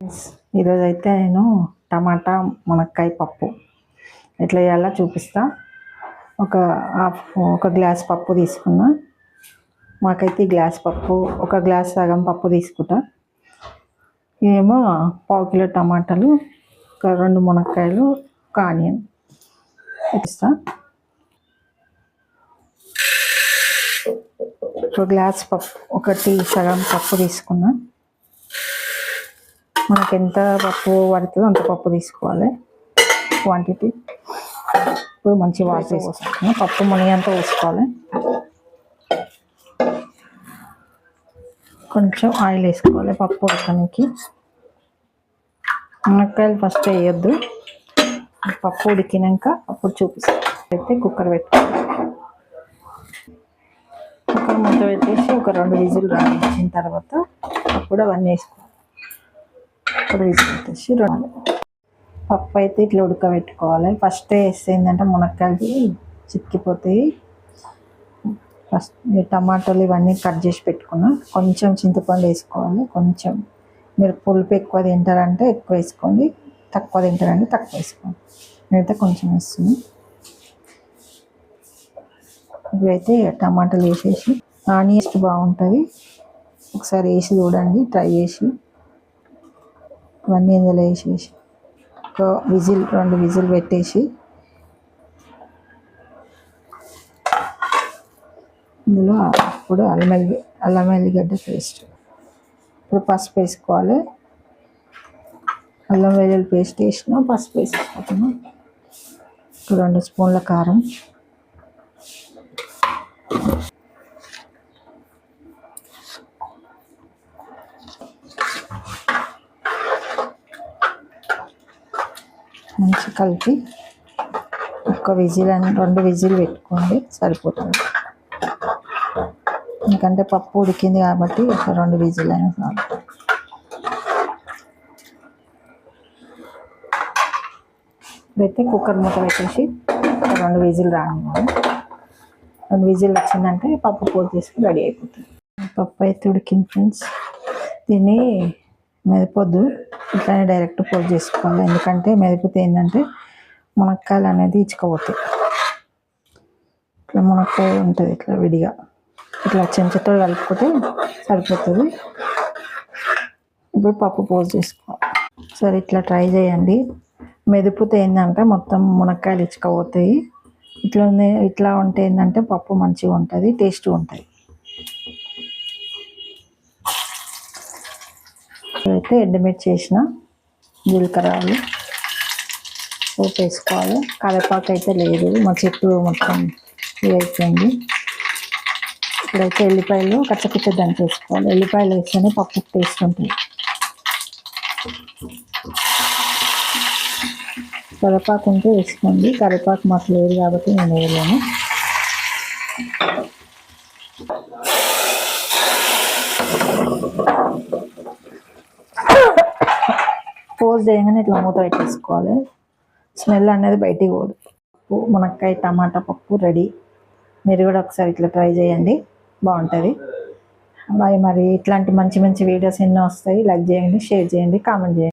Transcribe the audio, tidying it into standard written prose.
ఈరోజైతే నేను టమాటా మునక్కాయ పప్పు ఎట్లా చేయాలో చూపిస్తా. ఒక గ్లాస్ పప్పు తీసుకున్నా. మాకైతే గ్లాస్ పప్పు, ఒక గ్లాస్ సగం పప్పు తీసుకుంటా. ఇవేమో పావు కిలో టమాటాలు, ఒక 2 మునక్కాయలు, ఒక ఆనియన్ ఇస్తా. ఒక గ్లాస్ పప్పు, ఒకటి సగం పప్పు తీసుకున్నా. మనకి ఎంత పప్పు పడుతుందో అంత పప్పు తీసుకోవాలి క్వాంటిటీ. ఇప్పుడు మంచి వాటర్ పోసుకుని పప్పు మునిగంతా వేసుకోవాలి. కొంచెం ఆయిల్ వేసుకోవాలి పప్పు ఉడకడానికి. మునక్కాయలు ఫస్ట్ వేయొద్దు, పప్పు ఉడికినాక అప్పుడు చూపిస్తాం. అయితే కుక్కర్ పెట్టుకోవాలి. కుక్కర్ మూత పెట్టేసి ఒక 2 విజిల్ రానిచ్చిన తర్వాత అప్పుడు అవన్నీ వేసుకోవాలి. అప్పుడు విజిల్ పెట్టేసి 2 పప్పు అయితే ఇట్లా ఉడకబెట్టుకోవాలి. ఫస్ట్ వేస్తే ఏంటంటే మునక్కాయలు చిక్కిపోతాయి. ఫస్ట్ టమాటాలు ఇవన్నీ కట్ చేసి పెట్టుకున్నా. కొంచెం చింతపండు వేసుకోవాలి. కొంచెం మీరు పులుపు ఎక్కువ తింటారంటే ఎక్కువ వేసుకోండి, తక్కువ తింటారంటే తక్కువ వేసుకోండి. నేనైతే కొంచెం వేస్తుంది. ఇవైతే టమాటాలు వేసేసి ఆనియన్స్ బాగుంటుంది, ఒకసారి వేసి చూడండి, ట్రై చేసి. ఇవన్నీ ఇందులో వేసేసి ఒక 2 విజిల్ పెట్టేసి ఇందులో ఇప్పుడు అల్లం వెల్లిగడ్డ పేస్ట్, ఇప్పుడు పసుపు వేసుకోవాలి. అల్లం వెల్లుల్లి పేస్ట్ వేసిన పసుపు వేసుకుంటున్నాం. 2 స్పూన్ల కారం, మంచి కలిపి ఒక విజిల్ 2 విజిల్ పెట్టుకోండి సరిపోతుంది. ఎందుకంటే పప్పు ఉడికింది కాబట్టి ఒక 2 విజిల్ అయినా చాలు. ఇప్పుడైతే కుక్కర్ మూత పెట్టేసి 2 విజిల్ రానివ్వాలి. 2 విజిల్ వచ్చిందంటే పప్పు పొడి తీసుకుని రెడీ అయిపోతుంది. పప్పు అయితే ఉడికింది ఫ్రెండ్స్. దీన్ని మెదపొద్దు, ఇట్లానే డైరెక్ట్ పొడి చేసుకోవాలి. ఎందుకంటే మెదిపితే ఏంటంటే మునక్కాయలు అనేది ఇచ్చుకోపోతాయి. ఇట్లా మునక్కాయ ఉంటుంది ఇట్లా విడిగా, ఇట్లా చెంచాతో కలుపుకుంటే సరిపోతుంది. ఇప్పుడు పప్పు పోసి చేసుకోవాలి. సరే ఇట్లా ట్రై చేయండి. మెదిపితే ఏంటంటే మొత్తం మునక్కాయలు ఇచ్చుకోపోతాయి. ఇట్లా ఉంటే ఏంటంటే పప్పు మంచిగా ఉంటుంది, టేస్ట్గా ఉంటుంది. అయితే ఎండుమిర్చి వేసిన, జీలకర్ర పోపు వేసుకోవాలి. కరివేపాకు అయితే లేదు, మా చెట్టు మొత్తం అయిపోయింది. ఇప్పుడైతే ఎల్లిపాయలు కచ్చపిచ్చ దంచి వేసుకోవాలి. ఎల్లిపాయలు వేస్తేనే పప్పు టేస్ట్ ఉంటుంది. కరివేపాకు ఉంటే వేసుకోండి, కరివేపాకు మాకు లేదు కాబట్టి నేను వేయలేను. పోజ్ చేయగానే ఇట్లా మూత పెట్టేసుకోవాలి, స్మెల్ అనేది బయటికి పోదు. మునక్కాయ టమాటా పప్పు రెడీ. మీరు కూడా ఒకసారి ఇట్లా ట్రై చేయండి, బాగుంటుంది. బాయ్. మరి ఇట్లాంటి మంచి మంచి వీడియోస్ ఎన్నో వస్తాయి. లైక్ చేయండి, షేర్ చేయండి, కామెంట్ చేయండి.